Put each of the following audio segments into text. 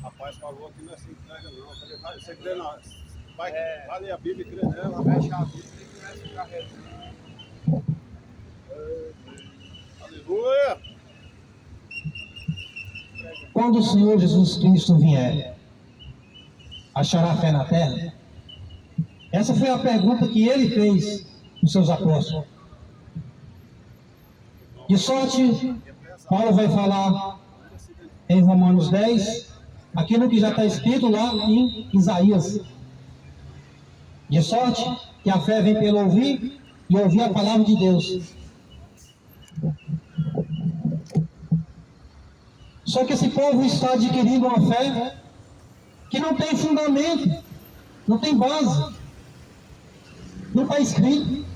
Rapaz falou que não é assim entrega, não. Eu falei, você crê na. Vai ler a Bíblia e crê nela. Fecha a Bíblia e começa a ficar reto. Aleluia! Quando o Senhor Jesus Cristo vier, achará fé na terra? Essa foi a pergunta que ele fez aos seus apóstolos. De sorte, Paulo vai falar em Romanos 10, aquilo que já está escrito lá em Isaías. De sorte que a fé vem pelo ouvir e ouvir a palavra de Deus. Só que esse povo está adquirindo uma fé que não tem fundamento, não tem base, não está escrito.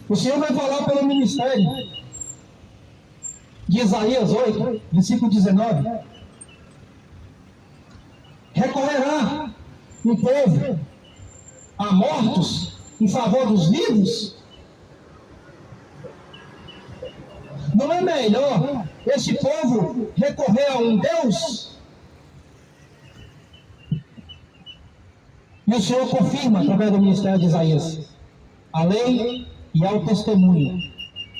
O Senhor vai falar pelo ministério de Isaías 8, versículo 19. Recorrerá um povo a mortos em favor dos vivos? Não é melhor esse povo recorrer a um Deus? E o Senhor confirma através do ministério de Isaías a lei e ao testemunho.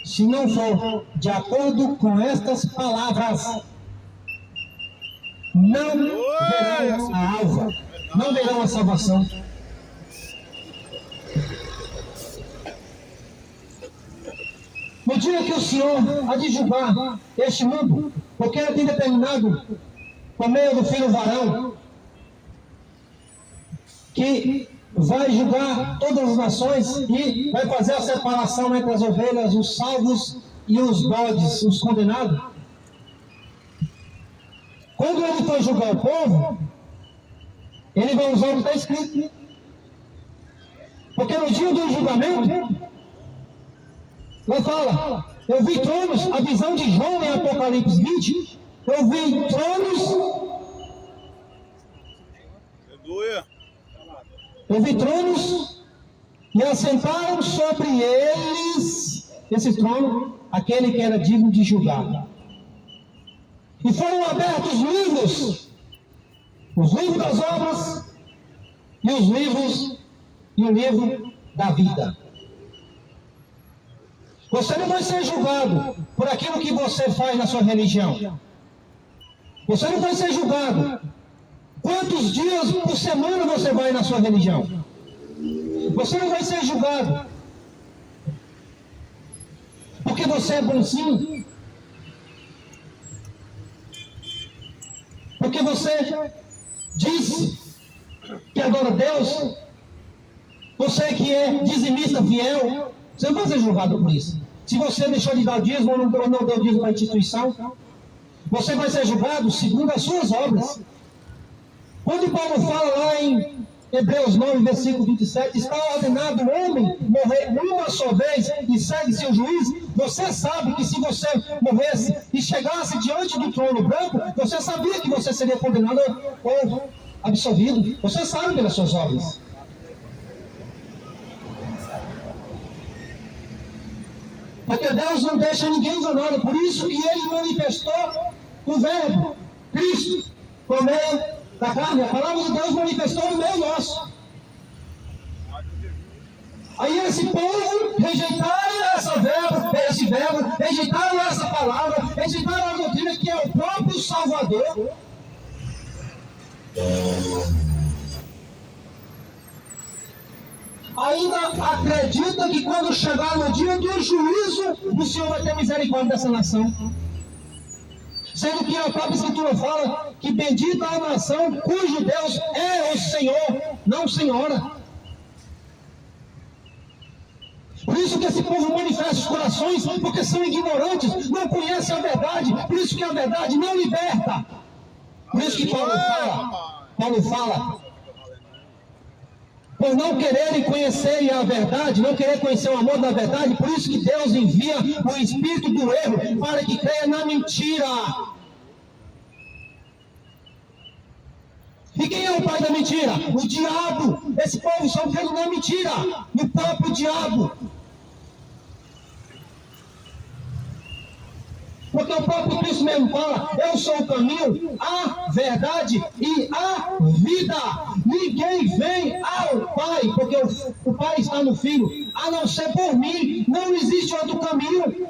Se não for de acordo com estas palavras, não verão a alva, não verão a salvação. No dia que o Senhor há de julgar este mundo, porque Ele tem determinado, por meio do Filho varão, que vai julgar todas as nações e vai fazer a separação entre as ovelhas, os salvos e os bodes, os condenados. Quando Ele for julgar o povo, Ele vai usar o que está escrito. Porque no dia do julgamento, Ele fala, eu vi tronos, a visão de João em Apocalipse 20, eu vi tronos, Aleluia! eu vi tronos e assentaram sobre eles, esse trono, aquele que era digno de julgar. E foram abertos os livros das obras e o livro da vida. Você não vai ser julgado por aquilo que você faz na sua religião. Você não vai ser julgado quantos dias por semana você vai na sua religião. Você não vai ser julgado porque você é bonzinho, porque você diz que adora Deus, você que é dizimista fiel. Você não vai ser julgado por isso. Se você deixou de dar dízimo ou não deu dízimo para a instituição, você vai ser julgado segundo as suas obras. Quando Paulo fala lá em Hebreus 9, versículo 27, está ordenado o homem morrer uma só vez e segue-se o juiz. Você sabe que se você morresse e chegasse diante do trono branco, você sabia que você seria condenado ou absolvido. Você sabe pelas suas obras. Porque Deus não deixa ninguém enganado. Por isso que Ele manifestou o Verbo, Cristo, por meio da carne. A palavra de Deus manifestou no meio nosso. Aí esse povo rejeitaram esse verbo, rejeitaram essa palavra, rejeitaram a doutrina que é o próprio Salvador. Ainda acredita que quando chegar no dia do juízo, o Senhor vai ter misericórdia dessa nação. Sendo que a própria Escritura fala que bendita a nação cujo Deus é o Senhor, não Senhora. Por isso que esse povo manifesta os corações, porque são ignorantes, não conhecem a verdade, por isso que a verdade não liberta. Por isso que Paulo fala, por não quererem conhecer a verdade, não querer conhecer o amor da verdade, por isso que Deus envia o espírito do erro para que creia na mentira. E quem é o pai da mentira? O diabo. Esse povo só crê na mentira, no próprio diabo. Porque o próprio Cristo mesmo fala: eu sou o caminho, a verdade e a vida. Ninguém vem ao Pai, porque o Pai está no Filho, a não ser por mim. Não existe outro caminho.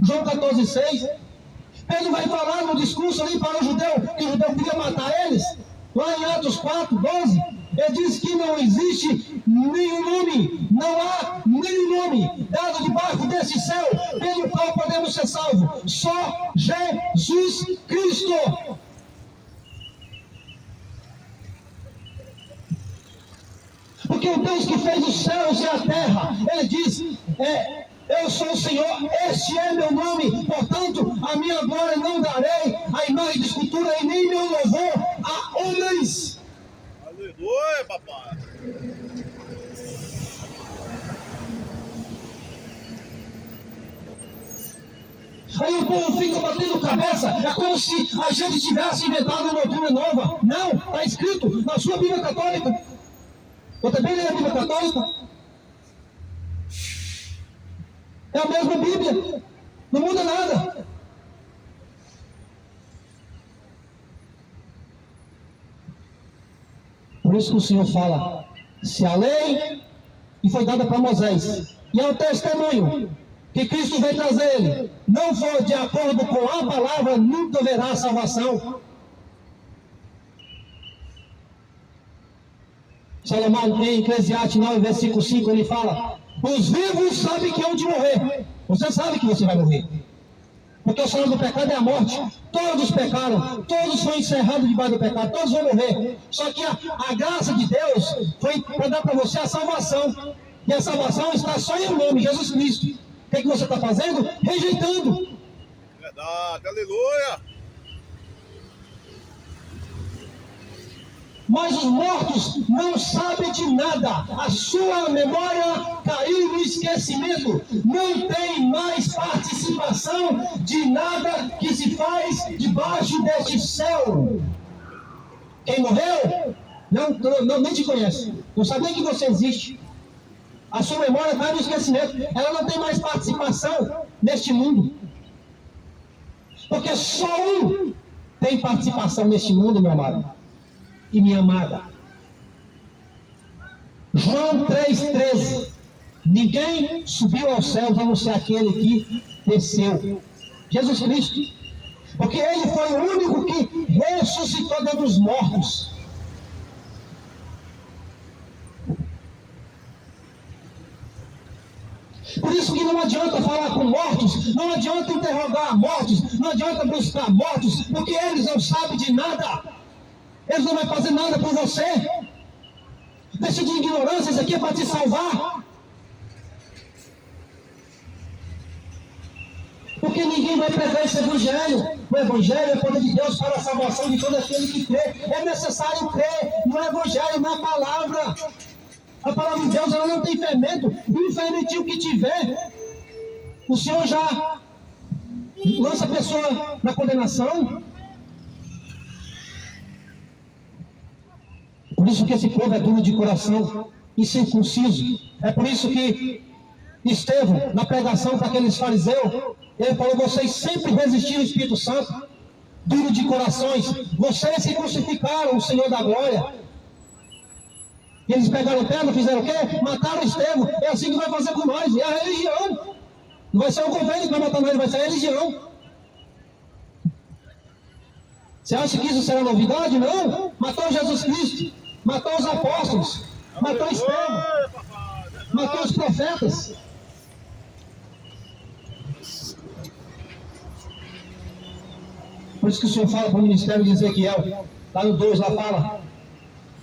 João 14,6. Pedro vai falar no discurso ali para o judeu, que o judeu queria matar eles. Lá em Atos 4:12, ele diz que não existe nenhum nome, não há nenhum nome dado debaixo desse céu pelo qual podemos ser salvos. Só Jesus Cristo. Porque o Deus que fez os céus e a terra, ele diz: eu sou o Senhor, este é meu nome, portanto, a minha glória não darei a imagem de escultura e nem meu louvor a homens. Aleluia, papai. Aí o povo fica batendo cabeça, é como se a gente tivesse inventado uma doutrina nova. Não, está escrito na sua Bíblia Católica. Eu também leio a Bíblia Católica. É a mesma Bíblia, não muda nada. Por isso que o Senhor fala: se a lei que foi dada para Moisés e ao testemunho que Cristo veio trazer ele não for de acordo com a palavra, nunca haverá salvação. Salomão, em Eclesiastes 9, versículo 5, ele fala: os vivos sabem que hão de morrer. Você sabe que você vai morrer. Porque o salário do pecado é a morte. Todos pecaram, todos foram encerrados debaixo do pecado, todos vão morrer. Só que a graça de Deus foi para dar para você a salvação. E a salvação está só em nome, Jesus Cristo. O que você está fazendo? Rejeitando. Verdade, aleluia. Mas os mortos não sabem de nada. A sua memória caiu no esquecimento. Não tem mais participação de nada que se faz debaixo deste céu. Quem morreu nem te conhece. Não sabe nem que você existe. A sua memória caiu no esquecimento. Ela não tem mais participação neste mundo. Porque só um tem participação neste mundo, meu amado e minha amada. João 3,13. Ninguém subiu aos céus a não ser aquele que desceu, Jesus Cristo. Porque ele foi o único que ressuscitou dentre os mortos. Por isso que não adianta falar com mortos, não adianta interrogar mortos, não adianta buscar mortos, porque eles não sabem de nada. Eles não vão fazer nada por você. Deixa de ignorância, isso aqui é para te salvar. Porque ninguém vai pregar esse evangelho. O evangelho é o poder de Deus para a salvação de todo aquele que crê. É necessário crer no evangelho, na palavra. A palavra de Deus, ela não tem fermento. E o fermentinho que tiver, o Senhor já lança a pessoa na condenação. Por isso que esse povo é duro de coração, incircunciso. É por isso que Estevão, na pregação para aqueles fariseus, ele falou: vocês sempre resistiram ao Espírito Santo, duro de corações. Vocês se crucificaram o Senhor da glória. E eles pegaram pedra, fizeram o quê? Mataram Estevão. É assim que vai fazer com nós. É a religião. Não vai ser o governo que vai matar nós, vai ser a religião. Você acha que isso será novidade? Não. Matou Jesus Cristo. Matou os apóstolos, matou Estevão, matou os profetas. Por isso que o Senhor fala para o ministério de Ezequiel, lá no 2, lá fala: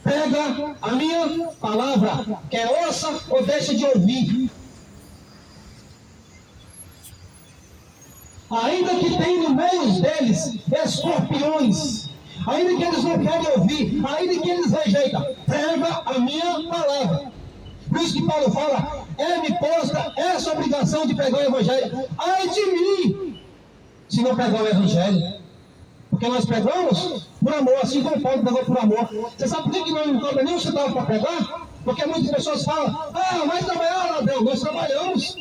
pega a minha palavra, quer ouça ou deixa de ouvir. Ainda que tenha no meio deles escorpiões, ainda que eles não querem ouvir, ainda que eles rejeitam, pega a minha palavra. Por isso que Paulo fala: é-me posta essa obrigação de pregar o evangelho. Ai de mim, se não pregar o evangelho. Porque nós pregamos por amor, assim como Paulo pregou por amor. Você sabe por que nós não cobra nem um centavo para pregar? Porque muitas pessoas falam: vai trabalhar, ladrão. Nós trabalhamos,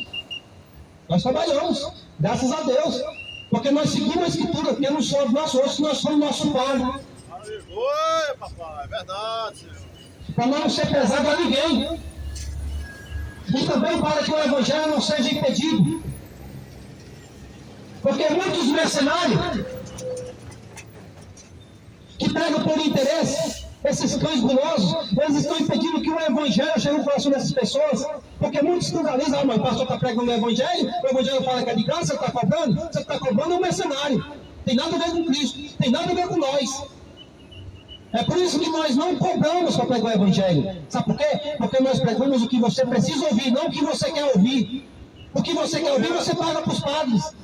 graças a Deus. Porque nós seguimos a Escritura, porque não somos nós outros, nós somos nosso Pai. Aleluia, papai, é verdade, Senhor. Para não ser pesado a ninguém. E também para que o Evangelho não seja impedido. Porque muitos mercenários que pregam por interesse, esses cães gulosos, eles estão impedindo que o Evangelho chegue no coração dessas pessoas. Porque muitos escandalizam, mas o pastor está pregando o Evangelho fala que é de graça, você está cobrando, você está cobrando um mercenário. Tem nada a ver com Cristo, tem nada a ver com nós. É por isso que nós não cobramos para pregar o Evangelho. Sabe por quê? Porque nós pregamos o que você precisa ouvir, não o que você quer ouvir. O que você quer ouvir, você paga para os padres.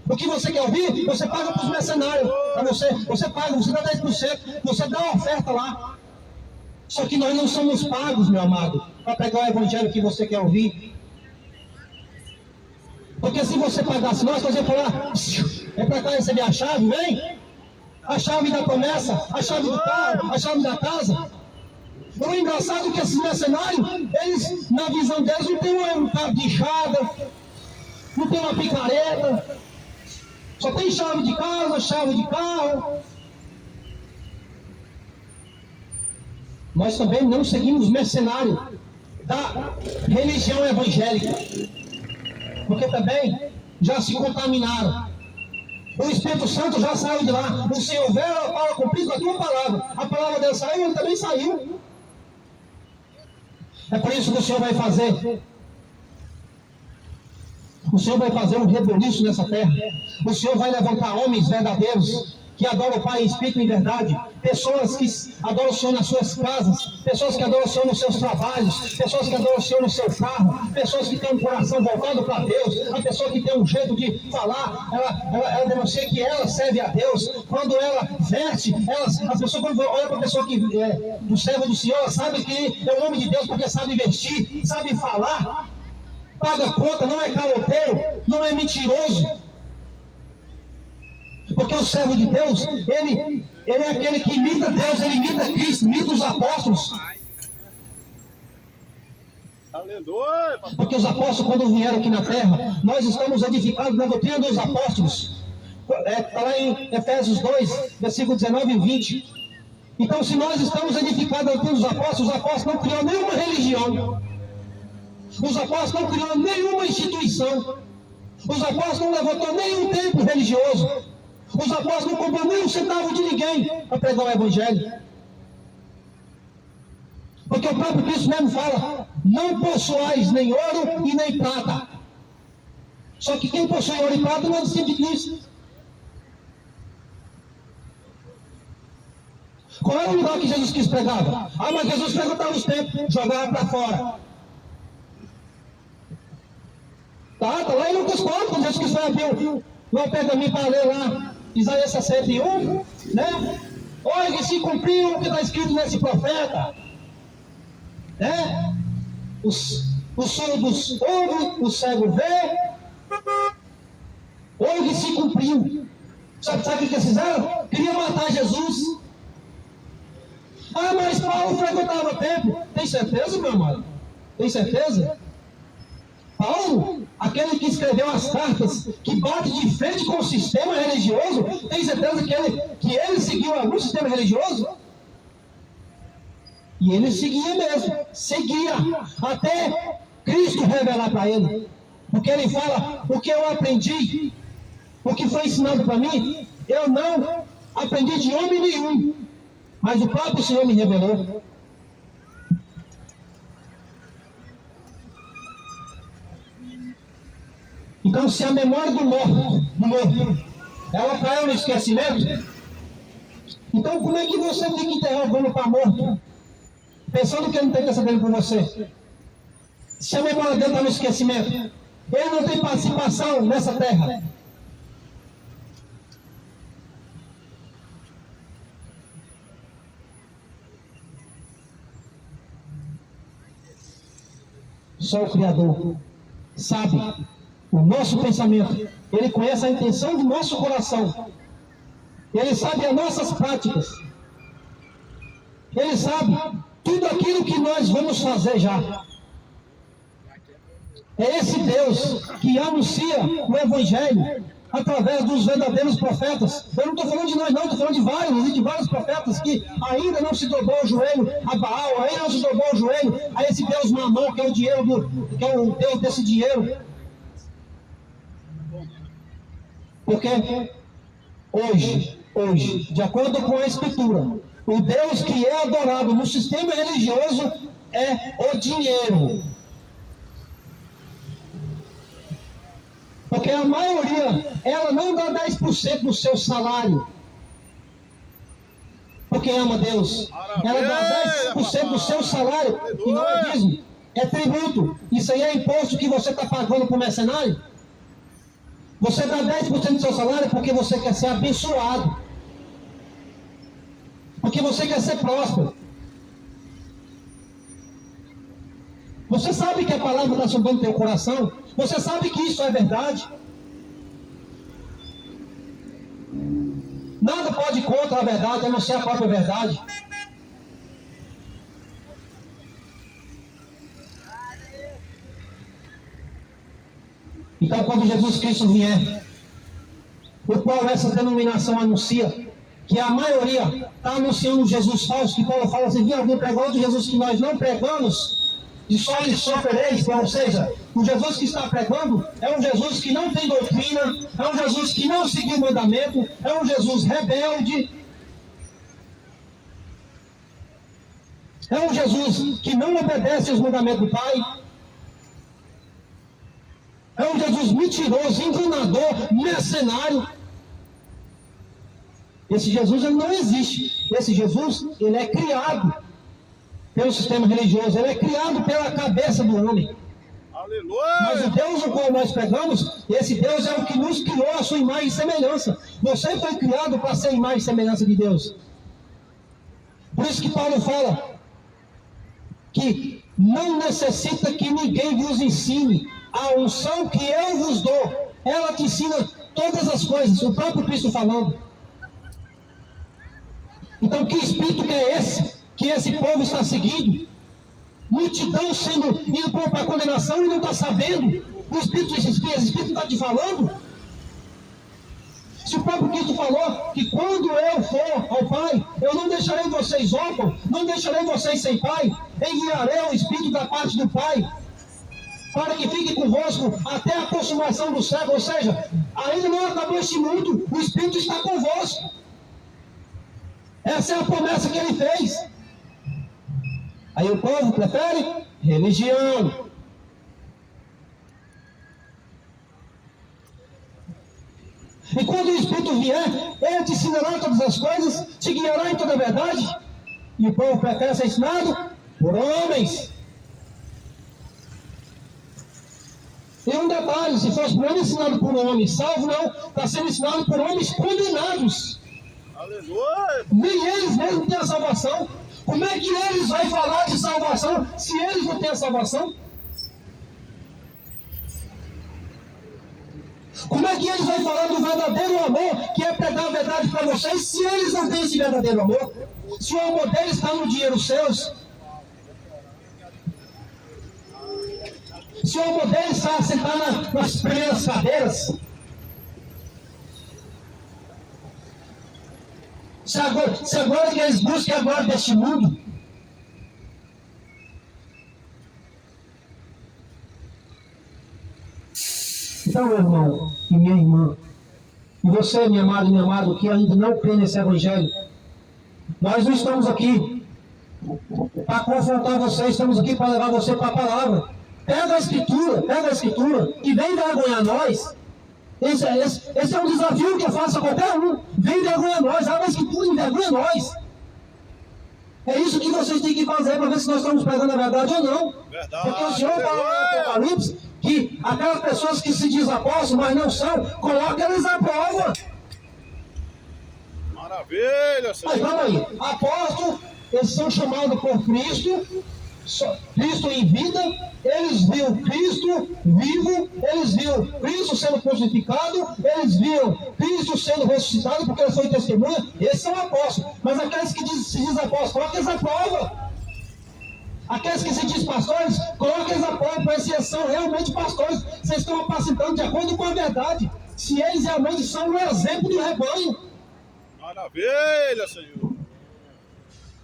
O que você quer ouvir, você paga para os mercenários. Para você paga, você dá 10%, você dá uma oferta lá. Só que nós não somos pagos, meu amado, para pregar o Evangelho que você quer ouvir. Porque se você pagasse nós ia falar, é para cá receber a chave, vem. A chave da promessa, a chave do carro, a chave da casa. O engraçado é que esses mercenários, eles, na visão deles, não tem um cabo de enxada, não tem uma picareta, só tem chave de casa, chave de carro. Nós também não seguimos mercenários da religião evangélica, porque também já se contaminaram. O Espírito Santo já saiu de lá. O Senhor veio para cumprir com a tua palavra. A palavra dele saiu, ele também saiu. É por isso que o Senhor vai fazer. O Senhor vai fazer um rebuliço nessa terra. O Senhor vai levantar homens verdadeiros que adoram o Pai em espírito e em verdade. Pessoas que adoram o Senhor nas suas casas. Pessoas que adoram o Senhor nos seus trabalhos. Pessoas que adoram o Senhor no seu carro. Pessoas que têm um coração voltado para Deus. A pessoa que tem um jeito de falar, ela denuncia que ela serve a Deus. Quando ela veste, a pessoa quando olha para a pessoa que é do servo do Senhor, ela sabe que é o nome de Deus porque sabe vestir, sabe falar. Paga conta, não é caloteiro, não é mentiroso. Porque o servo de Deus, ele é aquele que imita Deus, ele imita Cristo, imita os apóstolos. Aleluia, papai. Porque os apóstolos, quando vieram aqui na terra, nós estamos edificados na doutrina dos apóstolos. Está lá em Efésios 2, versículo 19 e 20. Então, se nós estamos edificados na doutrina dos apóstolos, os apóstolos não criaram nenhuma religião. Os apóstolos não criaram nenhuma instituição. Os apóstolos não levantaram nenhum templo religioso. Os apóstolos não compraram nem um centavo de ninguém para pregar o Evangelho. Porque o próprio Cristo mesmo fala, não possuais nem ouro e nem prata. Só que quem possui ouro e prata não é discípulo de Cristo. Qual era o lugar que Jesus quis pregar? Ah, mas Jesus perguntava os tempos, jogava para fora. Tá lá em Lucas 4, quando Jesus quis falar, não pega a mim para ler lá, Isaías 61, né? Olha que se cumpriu o que está escrito nesse profeta, né? Os surdos ouvem, o cego vê, olha que se cumpriu. Sabe o que eles fizeram? Queriam matar Jesus. Ah, mas Paulo frequentava o templo. Tem certeza, meu amado? Tem certeza? Paulo, aquele que escreveu as cartas, que bate de frente com o sistema religioso, tem certeza que ele seguiu algum sistema religioso? E ele seguia mesmo, seguia, até Cristo revelar para ele. Porque ele fala, o que eu aprendi, o que foi ensinado para mim, eu não aprendi de homem nenhum, mas o próprio Senhor me revelou. Então, se a memória do morto, ela caiu no esquecimento, então como é que você tem que enterrar o velho para morto? Pensando que ele não tem que saber por você. Se a memória dele está no esquecimento, ele não tem participação nessa terra. Só o Criador sabe o nosso pensamento. Ele conhece a intenção do nosso coração. Ele sabe as nossas práticas. Ele sabe tudo aquilo que nós vamos fazer já. É esse Deus que anuncia o Evangelho através dos verdadeiros profetas. Eu não estou falando de nós não, estou falando de vários profetas que ainda não se dobrou o joelho a Baal, ainda não se dobrou o joelho a esse Deus Mamon, que é o dinheiro, que é o Deus desse dinheiro. Porque hoje, de acordo com a Escritura, o Deus que é adorado no sistema religioso é o dinheiro. Porque a maioria, ela não dá 10% do seu salário, porque ama Deus. Ela dá 10% do seu salário, e não é dízimo, é tributo. Isso aí é imposto que você está pagando para o mercenário. Você dá 10% do seu salário porque você quer ser abençoado, porque você quer ser próspero. Você sabe que a palavra está sondando o teu coração? Você sabe que isso é verdade? Nada pode ir contra a verdade, a não ser a própria verdade. Então, quando Jesus Cristo vier, o qual essa denominação anuncia, que a maioria está anunciando Jesus falso, que Paulo fala assim: alguém pregou outro Jesus que nós não pregamos, e só lhe sofrereis. Ou seja, o Jesus que está pregando é um Jesus que não tem doutrina, é um Jesus que não seguiu o mandamento, é um Jesus rebelde, é um Jesus que não obedece aos mandamentos do Pai, é um Jesus mentiroso, enganador, mercenário. Esse Jesus ele não existe. Esse Jesus ele é criado pelo sistema religioso, ele é criado pela cabeça do homem. Aleluia! Mas o Deus no qual nós pregamos, esse Deus é o que nos criou a sua imagem e semelhança. Você foi criado para ser a imagem e semelhança de Deus. Por isso que Paulo fala que não necessita que ninguém vos ensine. A unção que eu vos dou, ela te ensina todas as coisas. O próprio Cristo falando. Então, que espírito que é esse? Que esse povo está seguindo? Multidão indo para a condenação e não está sabendo. O Espírito está te falando? Se o próprio Cristo falou que quando eu for ao Pai, eu não deixarei vocês órfãos, não deixarei vocês sem Pai, enviarei o Espírito da parte do Pai, para que fique convosco até a consumação do século. Ou seja, ainda não acabou este mundo, o Espírito está convosco. Essa é a promessa que ele fez. Aí o povo prefere religião. E quando o Espírito vier, ele te ensinará todas as coisas, te guiará em toda a verdade. E o povo prefere ser ensinado por homens. E um detalhe: se fosse por homem ensinado por um homem salvo, não, está sendo ensinado por homens condenados. Aleluia! Nem eles mesmos têm a salvação. Como é que eles vão falar de salvação se eles não têm a salvação? Como é que eles vão falar do verdadeiro amor, que é pregar a verdade para vocês, se eles não têm esse verdadeiro amor? Se o amor deles está no dinheiro seus, se o amor deles está sentado nas primeiras cadeiras, se agora que eles buscam agora deste mundo, então, meu irmão e minha irmã, e você, minha amada e meu amado, que ainda não crê nesse evangelho, nós não estamos aqui para confrontar você, estamos aqui para levar você para a palavra. Pega a escritura e vem vergonhar nós. Esse é um desafio que eu faço a qualquer um. Vem vergonhar nós, abre a escritura e vergonha nós. É isso que vocês têm que fazer para ver se nós estamos pregando a verdade ou não. Verdade. Porque o Senhor fala no Apocalipse que aquelas pessoas que se dizem apóstolos, mas não são, coloca eles à prova. Maravilha, Senhor. Mas vamos aí, apóstolos, eles são chamados por Cristo, Cristo em vida, eles viram Cristo vivo, eles viram Cristo sendo crucificado, eles viram Cristo sendo ressuscitado, porque ele foi testemunha. Esses são apóstolos. Mas aqueles que se dizem apóstolos, coloca eles à prova. Aqueles que se dizem pastores, coloca eles à prova para ver se eles são realmente pastores. Vocês estão apacentando de acordo com a verdade. Se eles realmente são um exemplo do rebanho. Maravilha, Senhor.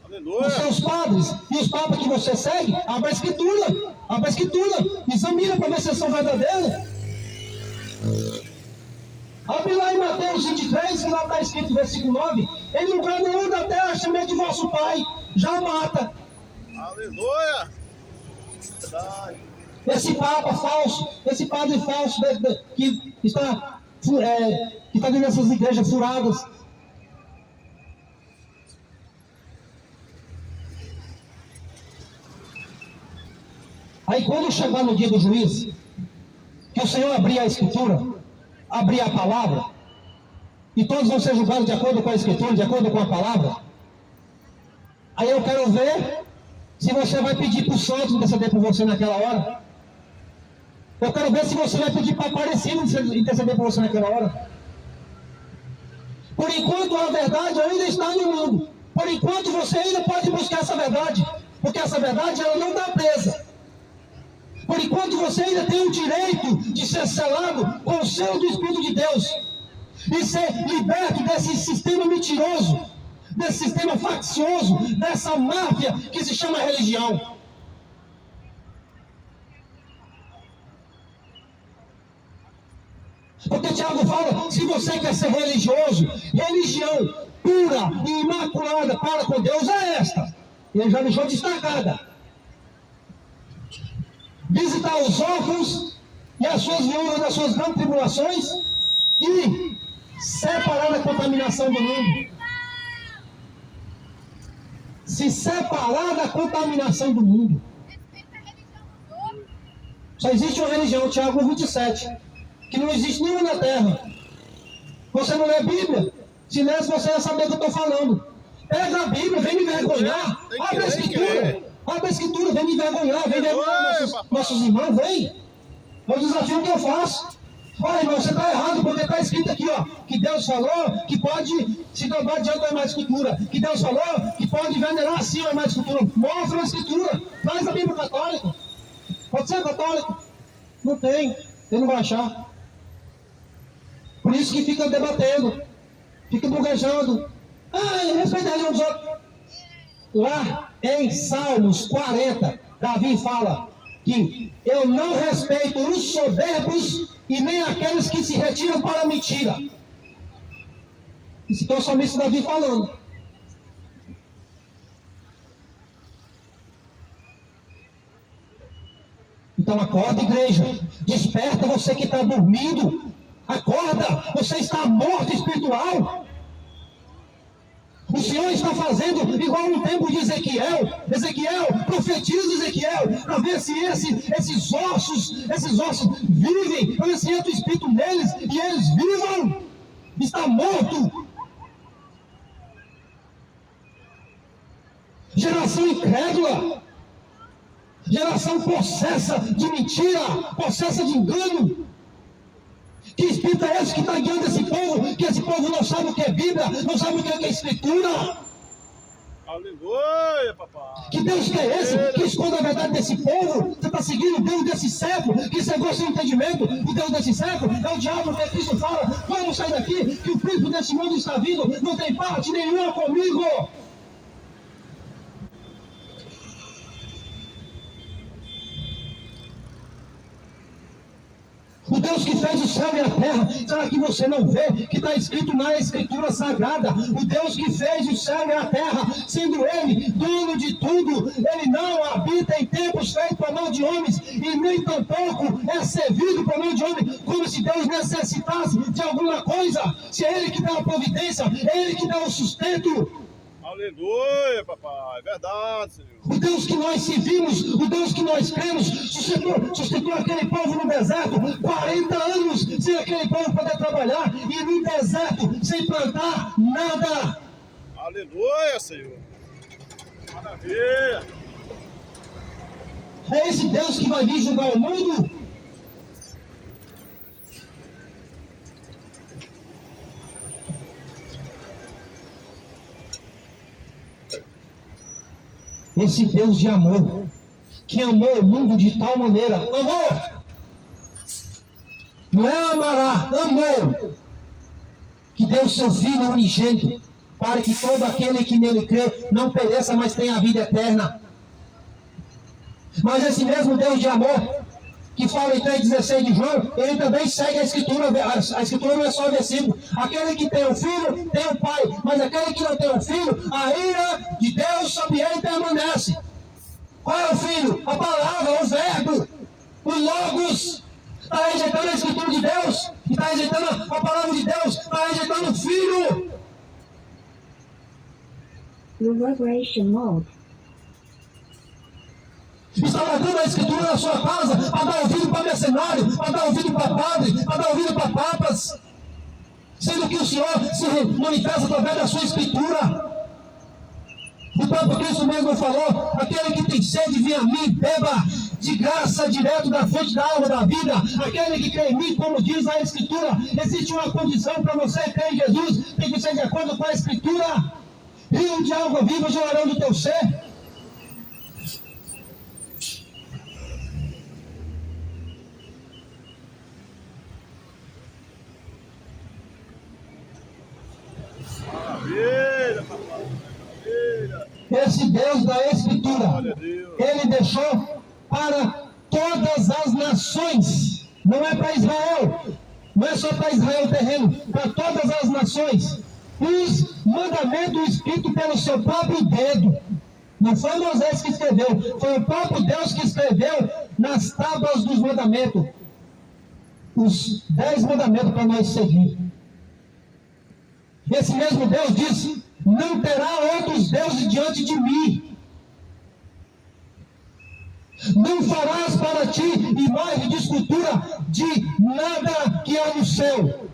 Aleluia. Os seus padres e os papas que você segue, abra a escritura. Abra a escritura. Examina para ver se são verdadeiros. Abre lá em Mateus 23, que lá está escrito, versículo 9. Em lugar nenhum da terra chamei de vosso pai. Já mata. Aleluia. Verdade. Esse papa falso, esse padre falso que está dentro dessas igrejas furadas. Aí quando chegar no dia do juízo, que o Senhor abrir a escritura, abrir a palavra, e todos vão ser julgados de acordo com a escritura, de acordo com a palavra, aí eu quero ver se você vai pedir para o santo interceder por você naquela hora. Eu quero ver se você vai pedir para Aparecido interceder por você naquela hora. Por enquanto a verdade ainda está no mundo. Por enquanto você ainda pode buscar essa verdade, porque essa verdade ela não está presa. Por enquanto você ainda tem o direito de ser selado com o selo do Espírito de Deus e ser liberto desse sistema mentiroso, desse sistema faccioso, dessa máfia que se chama religião. Porque Tiago fala, se você quer ser religioso, religião pura e imaculada para com Deus é esta. Ele já deixou destacada. Visitar os órfãos e as suas viúvas das suas grandes tribulações e separar da contaminação do mundo. Se separar da contaminação do mundo. Só existe uma religião, Tiago 27, que não existe nenhuma na terra. Você não lê a Bíblia? Se lesse, você ia saber o que eu estou falando. Pega a Bíblia, vem me vergonhar. Abre a escritura. Abre a escritura, vem me envergonhar, vem envergonhar nossos irmãos, vem. É o desafio que eu faço. Olha, irmão, você está errado, porque está escrito aqui, ó, que Deus falou que pode se dobrar diante da imagem de escultura. Que Deus falou que pode venerar assim a imagem de escultura. Mostra a escritura, traz a Bíblia católica. Pode ser católico? Não tem, ele não vai achar. Por isso que fica debatendo, fica buguejando. Respeita a religião dos outros. Lá em Salmos 40, Davi fala que eu não respeito os soberbos e nem aqueles que se retiram para a mentira. Isso aqui é o salmista Davi falando. Então acorda, igreja. Desperta, você que está dormindo. Acorda, você está morto espiritual. O Senhor está fazendo igual no tempo de Ezequiel. Ezequiel, profetiza Ezequiel, para ver se esses ossos vivem, para ver se entra o Espírito neles e eles vivam. Está morto. Geração incrédula. Geração possessa de mentira, possessa de engano. Que espírito é esse que está guiando esse povo? Que esse povo não sabe o que é Bíblia, não sabe o que é Escritura. Aleluia, papai. Que Deus que é esse que esconde a verdade desse povo? Você está seguindo o Deus desse século, que cegou seu entendimento. O Deus desse século é o diabo, que Cristo fala: vamos sair daqui, que o príncipe desse mundo está vindo, não tem parte nenhuma comigo. O Deus que fez o céu e a terra, será que você não vê que está escrito na Escritura Sagrada? O Deus que fez o céu e a terra, sendo Ele dono de tudo, Ele não habita em templos feitos por mão de homens, e nem tampouco é servido por mão de homem, como se Deus necessitasse de alguma coisa. Se é Ele que dá a providência, é Ele que dá o sustento. Aleluia, papai, verdade, Senhor. O Deus que nós servimos, o Deus que nós cremos, sustentou aquele povo no deserto, 40 anos sem aquele povo poder trabalhar, e no deserto, sem plantar nada. Aleluia, Senhor. Maravilha. É esse Deus que vai vir julgar o mundo? Esse Deus de amor, que amou o mundo de tal maneira, amor, Não é amará, amor. Que deu o seu Filho unigênito, para que todo aquele que nele crê não pereça, mas tenha a vida eterna. Mas esse mesmo Deus de amor, que fala em 3,16 de João, ele também segue a Escritura. A Escritura não é só versículo. Aquele que tem o Filho, tem o Pai. Mas aquele que não tem o Filho, a ira de Deus sobre ele permanece. Qual é o Filho? A palavra, o verbo, o Logos. Está rejeitando a Escritura de Deus, está rejeitando a palavra de Deus, está rejeitando o Filho. Reverberation mode. Está largando a Escritura na sua casa para dar ouvido para mercenário, para dar ouvido para padre, para dar ouvido para papas, sendo que o Senhor se manifesta através da sua Escritura. O próprio Cristo mesmo falou: aquele que tem sede, vem a mim, beba de graça direto da fonte da água da vida. Aquele que crê em mim, como diz a Escritura, existe uma condição para você crer em Jesus, tem que ser de acordo com a Escritura. Rio de água viva jorrarão do teu ser. Maravilha, papai. Maravilha. Esse Deus da Escritura, Glória a Deus. Ele deixou para todas as nações. Não é para Israel, não é só para Israel o terreno, para todas as nações. Os mandamentos escritos pelo seu próprio dedo. Não foi Moisés que escreveu, foi o próprio Deus que escreveu nas tábuas dos mandamentos. Os 10 mandamentos para nós seguir. Esse mesmo Deus disse: não terá outros deuses diante de mim. Não farás para ti imagem de escultura de nada que há no céu,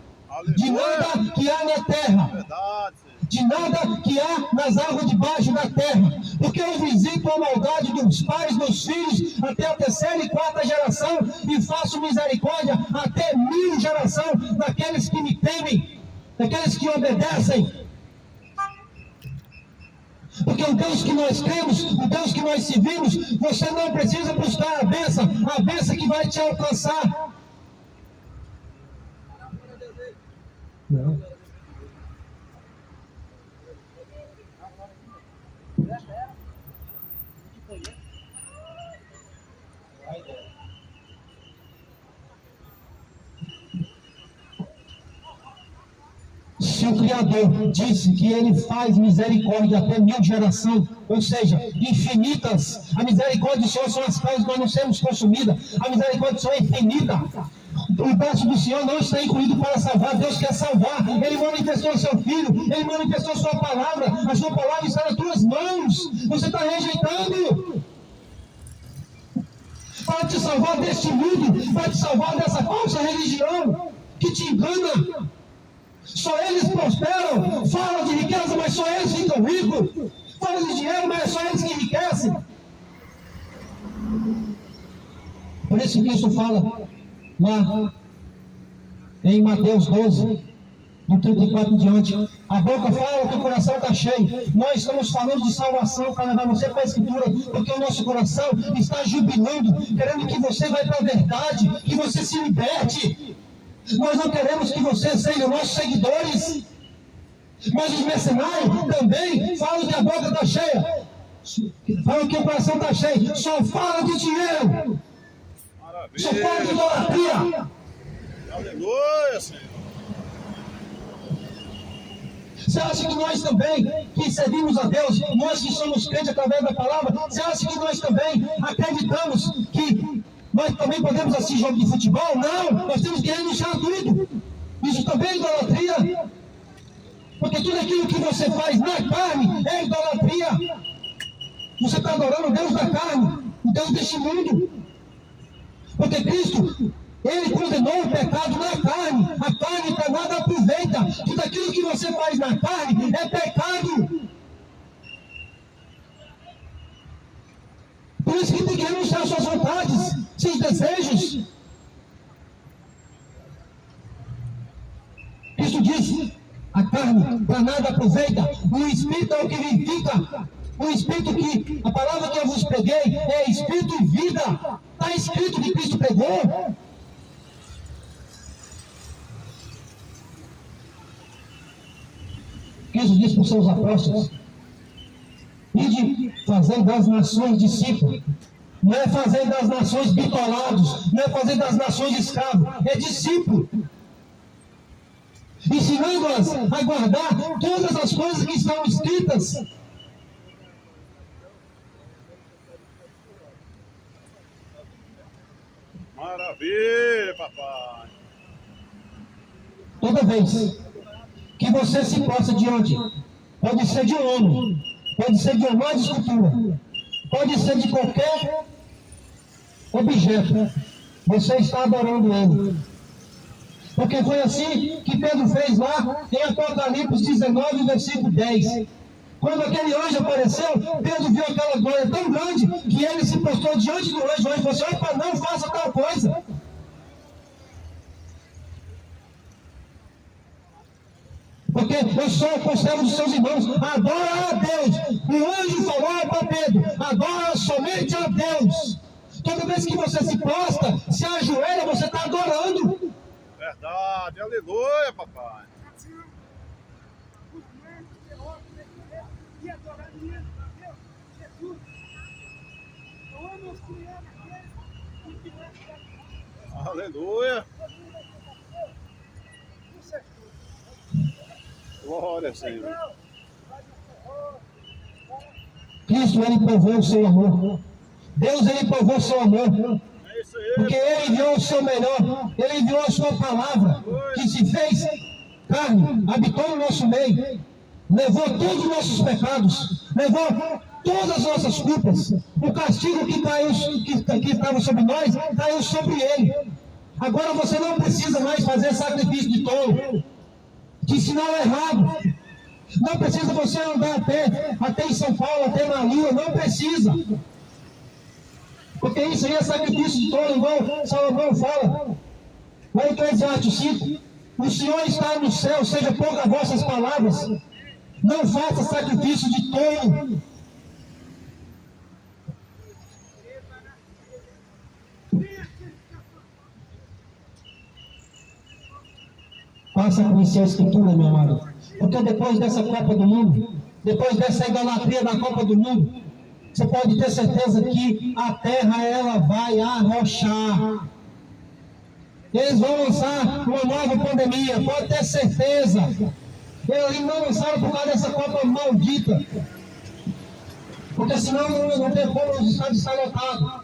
de nada que há na terra, Verdade. de nada que há nas águas debaixo da terra. Porque eu visito a maldade dos pais, dos filhos, até a terceira e quarta geração, e faço misericórdia até 1000 gerações daqueles que me temem, daqueles que obedecem. Porque o Deus que nós cremos, o Deus que nós servimos, você não precisa buscar a bênção que vai te alcançar. Não. Se o Criador disse que Ele faz misericórdia até 1000 gerações, ou seja, infinitas, a misericórdia do Senhor são as causas que nós não sermos consumidas, a misericórdia do Senhor é infinita. O braço do Senhor não está incluído para salvar, Deus quer salvar. Ele manifestou o seu Filho, Ele manifestou a sua palavra, a sua palavra está nas tuas mãos, você está rejeitando. Para te salvar deste mundo, para te salvar dessa falsa religião que te engana. Só eles prosperam, falam de riqueza, mas só eles ficam ricos. Falam de dinheiro, mas é só eles que enriquecem. Por isso que Cristo fala lá em Mateus 12, do 34 em diante: a boca fala que o coração está cheio. Nós estamos falando de salvação para levar você para a Escritura, porque o nosso coração está jubilando, querendo que você vá para a verdade, que você se liberte. Nós não queremos que você seja nossos seguidores. Mas os mercenários também falam que a boca está cheia, falam que o coração está cheio, só fala de dinheiro, só fala de idolatria. Aleluia, Senhor. Você acha que nós também, que servimos a Deus, nós que somos crentes através da palavra, você acha que nós também acreditamos que nós também podemos assistir jogo de futebol? Não, nós temos que renunciar a tudo. Isso também é idolatria. Porque tudo aquilo que você faz na carne é idolatria. Você está adorando o Deus da carne, o Deus deste mundo. Porque Cristo, Ele condenou o pecado na carne. A carne para nada aproveita. Tudo aquilo que você faz na carne é pecado. Por isso que tem que renunciar às suas vontades, seus desejos. Cristo diz: a carne para nada aproveita, o Espírito é o que vivifica. O Espírito que, a palavra que eu vos preguei é Espírito e vida. Está escrito que Cristo pregou. Jesus disse para os seus apóstolos: ide fazer das nações discípulos. Não é fazer das nações bitolados, não é fazer das nações escravos, é discípulo. Ensinando-as a guardar todas as coisas que estão escritas. Maravilha, papai. Toda vez que você se posta diante, pode ser de um homem, pode ser de uma escultura, pode ser de qualquer objeto, você está adorando ele. Porque foi assim que Pedro fez lá em Apocalipse 19, versículo 10. Quando aquele anjo apareceu, Pedro viu aquela glória tão grande que ele se postou diante do anjo. O anjo falou assim: opa, não faça tal coisa. Porque eu sou o conservo dos seus irmãos. Adora a Deus. O anjo falou para Pedro: adora somente a Deus. Toda vez que você se posta, se ajoelha, você está adorando. Verdade, aleluia, papai. Aleluia. Glória ao Senhor. Cristo, ele provou o seu amor. Deus, ele provou o seu amor. É isso aí. Porque ele enviou o seu melhor. Ele enviou a sua palavra, que se fez carne, habitou no nosso meio, levou todos os nossos pecados, levou todas as nossas culpas. O castigo que caiu, que estava sobre nós, caiu sobre ele. Agora você não precisa mais fazer sacrifício de tolo, de sinal errado. Não precisa você andar até em São Paulo, até na Lua, não precisa. Porque isso aí é sacrifício de tolo, igual Salomão fala. Lá em Eclesiastes 5, o Senhor está no céu, seja pouca vossas palavras. Não faça sacrifício de tolo. Faça conhecer a Escritura, meu amado. Porque depois dessa Copa do Mundo, depois dessa idolatria da Copa do Mundo, você pode ter certeza que a terra ela vai arrochar. Eles vão lançar uma nova pandemia, pode ter certeza. Eles não lançaram por causa dessa Copa maldita. Porque senão não tem como os estados estar lotados.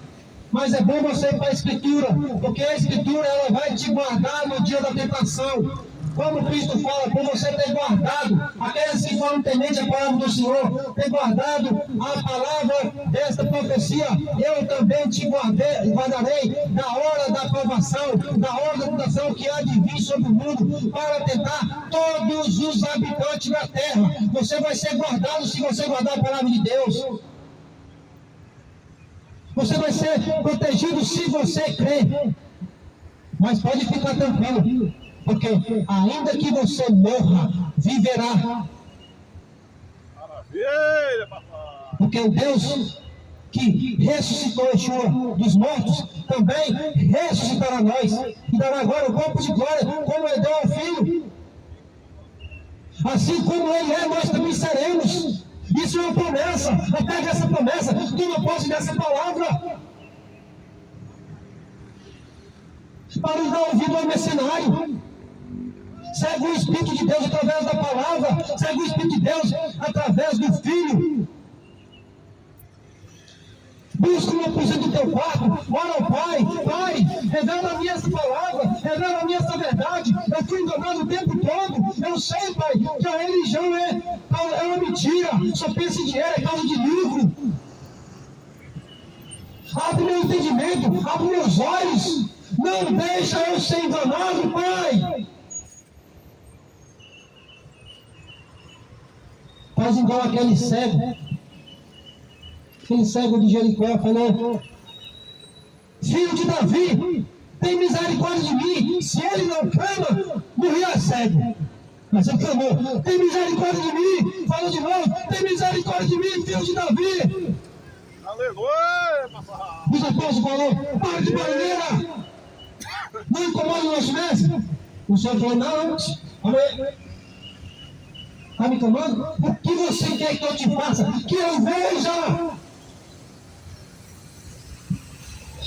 Mas é bom você ir para a Escritura, porque a Escritura ela vai te guardar no dia da tentação. Como Cristo fala, por você ter guardado, aqueles que foram tementes à palavra do Senhor, ter guardado a palavra desta profecia, eu também te guardarei na hora da provação, na hora da tentação que há de vir sobre o mundo, para tentar todos os habitantes da terra. Você vai ser guardado se você guardar a palavra de Deus. Você vai ser protegido se você crer. Mas pode ficar tranquilo, porque ainda que você morra, viverá. Maravilha, papai. Porque o Deus que ressuscitou Yeshua dos mortos, também ressuscitará nós, e dará agora o corpo de glória, como ele deu ao Filho. Assim como ele é, nós também seremos. Isso é uma promessa. Pega essa promessa, toma posse dessa palavra. Para nos dar ouvido ao mercenário. Segue o Espírito de Deus através da palavra. Segue o Espírito de Deus através do Filho. Busca uma cozinha do teu quarto. Ora ao Pai. Pai, revela a mim essa palavra. Revela a mim essa verdade. Eu fui enganado o tempo todo. Eu sei, Pai, que a religião é uma mentira. Só pensa em dinheiro, é causa de livro. Abre meu entendimento. Abre meus olhos. Não deixa eu ser enganado, Pai. Faz igual aquele cego. Aquele cego de Jericó falou: filho de Davi, tem misericórdia de mim. Se ele não clama, morria cego. Mas ele clamou: tem misericórdia de mim. Falou de novo: tem misericórdia de mim, filho de Davi. Aleluia, papai. Os apóstolos falou: para de barulheira. Não incomoda o nosso mestre. O Senhor falou: não. Está me clamando? O que você quer que eu te faça? Que eu veja!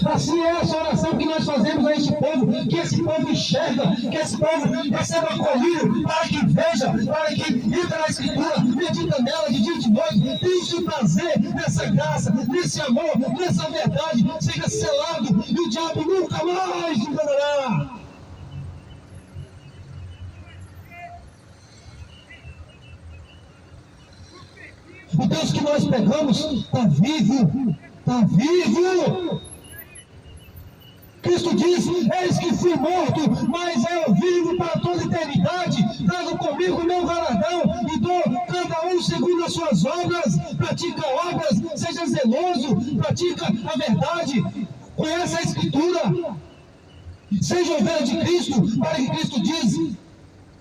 Assim é essa oração que nós fazemos a este povo, que esse povo enxerga, que esse povo receba acolhido, para que veja, para que entre na Escritura, medita nela de dia e de noite, tenha prazer nessa graça, nesse amor, nessa verdade, seja selado e o diabo nunca mais enganará. O Deus que nós pegamos está vivo, está vivo. Cristo diz, eis que fui morto, mas eu vivo para toda a eternidade, trago comigo o meu galardão, e dou cada um segundo as suas obras, pratica obras, seja zeloso, pratica a verdade, conhece a Escritura, seja ovelha de Cristo, para que Cristo diz,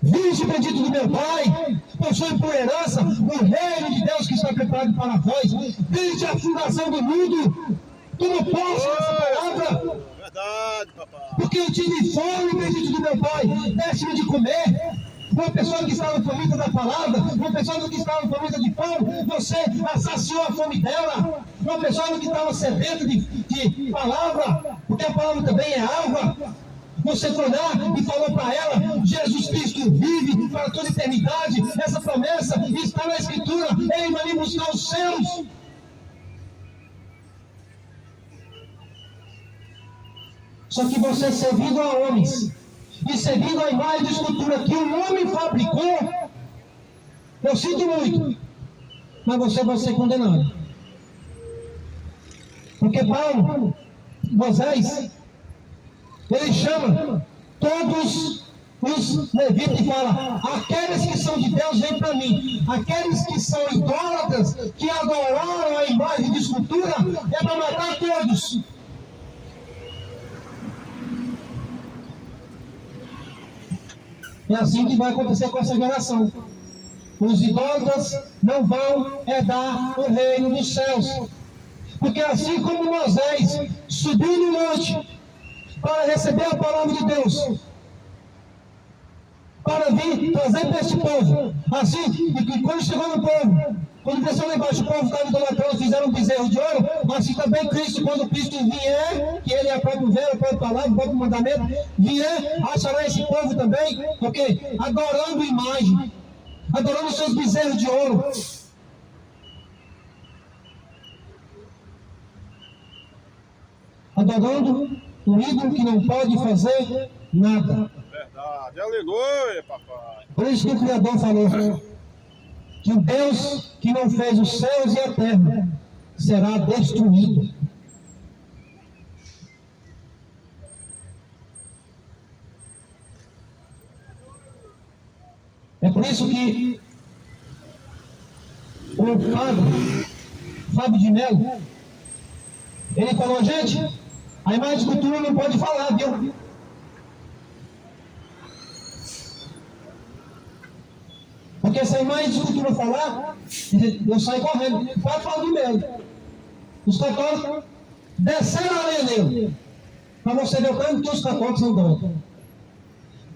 vinde bendito do meu Pai, possui por herança o reino de Deus que está preparado para vós, desde a fundação do mundo. Toma posse dessa palavra. Verdade, papai. Porque eu tive fome, bendito do meu Pai, deixe-me de comer. Uma pessoa que estava faminta da palavra, uma pessoa que estava faminta de pão, você saciou a fome dela. Uma pessoa que estava sedenta de palavra, porque a palavra também é água. Você foi lá e falou para ela, Jesus Cristo vive para toda a eternidade. Essa promessa está na Escritura, Ele vai me buscar os céus. Só que você servindo a homens e servindo a imagem de escultura que o homem fabricou, eu sinto muito, mas você vai ser condenado. Porque Paulo, Moisés, ele chama todos os levitas e fala, aqueles que são de Deus vêm para mim, aqueles que são idólatras, que adoraram a imagem de escultura, é para matar todos. É assim que vai acontecer com essa geração. Os idólatras não vão herdar o reino dos céus. Porque assim como Moisés subiu no monte para receber a palavra de Deus, para vir trazer para este povo, assim, e quando chegou no povo, quando desceu lá embaixo, o povo estava idolatrando, fizeram um bezerro de ouro, assim também Cristo, quando Cristo vier, que Ele é a própria vera, a própria palavra, o próprio mandamento, vier, achará esse povo também, porque adorando imagem, adorando seus bezerros de ouro. Adorando um ídolo que não pode fazer nada. Verdade. Aleluia, papai. Por isso que o Criador falou que o Deus que não fez os céus e a terra será destruído. É por isso que o Fábio de Mello, ele falou, gente, a imagem de escultura não pode falar, viu? Porque se a imagem de escultura falar, eu saio correndo. Pode falar do Mello. Os católicos desceram a lenha nele. Para você ver o tanto que os católicos não dão.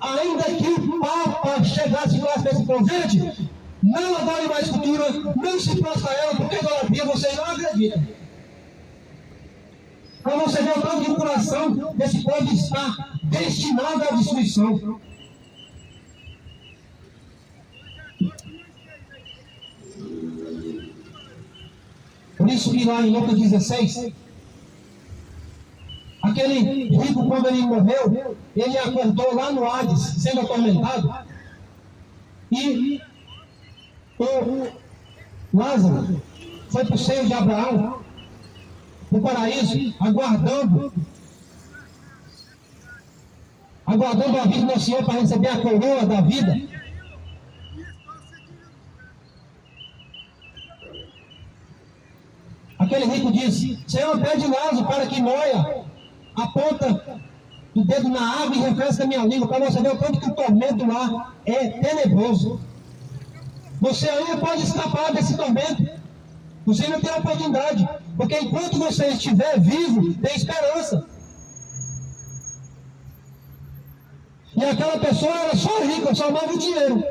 Ainda que o Papa chegasse e falasse para esse povo, gente, não adore mais escultura, não se prostra a ela, porque idolatria vocês não acreditam. Para você ver o tanto que o coração desse povo está destinado à destruição. Por isso que lá em Lucas 16, aquele rico, quando ele morreu, ele acordou lá no Hades, sendo atormentado. E o Lázaro foi para o seio de Abraão, no paraíso, aguardando a vida do Senhor para receber a coroa da vida. Aquele rico disse, Senhor, pede Lázaro para que moia a ponta do dedo na água e refresca a minha língua, para você ver o tanto que o tormento lá é tenebroso. Você ainda pode escapar desse tormento. Você ainda tem a oportunidade. Porque enquanto você estiver vivo, tem esperança. E aquela pessoa era só rica, só amava o dinheiro.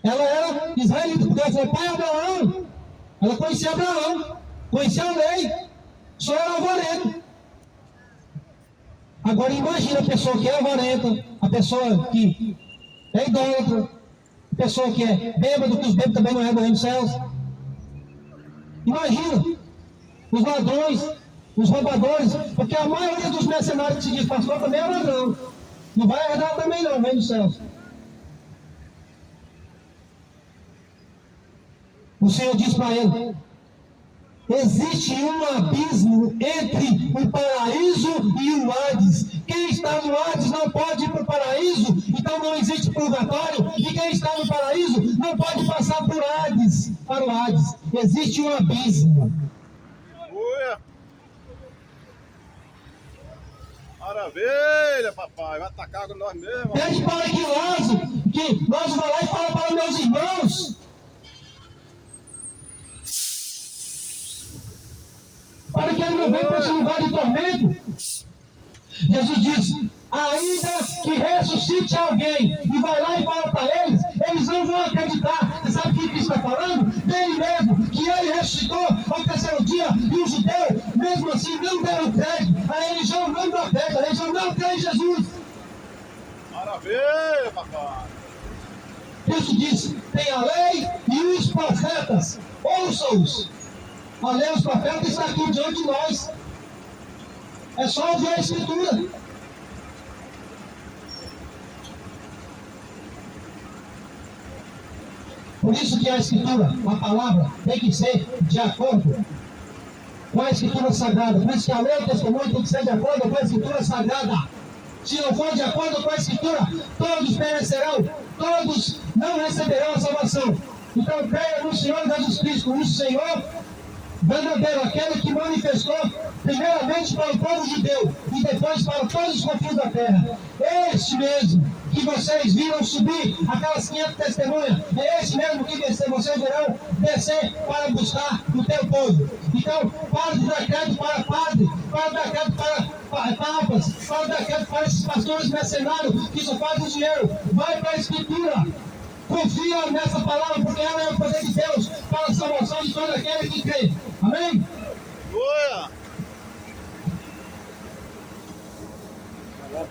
Ela era israelita, porque ela foi pai de Abraão. Ela conhecia Abraão, conhecia a lei, só era avarento. Agora imagina a pessoa que é avarenta, a pessoa que é idólatra, a pessoa que é bêbado, que os bêbados também não é do reino dos céus. Imagina, os ladrões, os roubadores, porque a maioria dos mercenários que se diz pastor também é ladrão. Não vai herdar também não, o reino dos céus. O Senhor diz para ele: existe um abismo entre o paraíso e o Hades. Quem está no Hades não pode ir para o paraíso, então não existe purgatório. E quem está no paraíso não pode passar por Hades, para o Hades. Existe um abismo. Uia. Maravilha, papai. Vai atacar com nós mesmo. Pede para que Lázaro vai lá e fala para meus irmãos. Para que ele não venha para esse lugar de tormento. Jesus disse: ainda que ressuscite alguém e vai lá e fala para eles, eles não vão acreditar. Você sabe o que Cristo está falando? Dele mesmo, que ele ressuscitou ao terceiro dia, e os judeus, mesmo assim, não deram crédito. A religião não dá crédito, a religião não crê em Jesus. Maravilha, papai. Cristo disse: tem a lei e os profetas, ouçam-os. A lei e os profetas estão aqui diante de nós. É só ouvir a Escritura. Por isso que a Escritura, a palavra, tem que ser de acordo com a Escritura Sagrada. Por isso que a lei e o testemunho tem que ser de acordo com a Escritura Sagrada. Se não for de acordo com a Escritura, todos perecerão, todos não receberão a salvação. Então creia no Senhor Jesus Cristo, o Senhor verdadeiro, aquele que manifestou primeiramente para o povo judeu e depois para todos os confins da terra. Este mesmo que vocês viram subir aquelas 500 testemunhas, é esse mesmo que vocês verão descer para buscar o teu povo. Então, para de dar crédito para padre, para de dar crédito para papas, para de dar crédito para esses pastores mercenários que só fazem dinheiro. Vai para a Escritura. Confia nessa palavra, porque ela é o poder de Deus para a salvação de todo aquele que crê. Amém? Uia. Agora,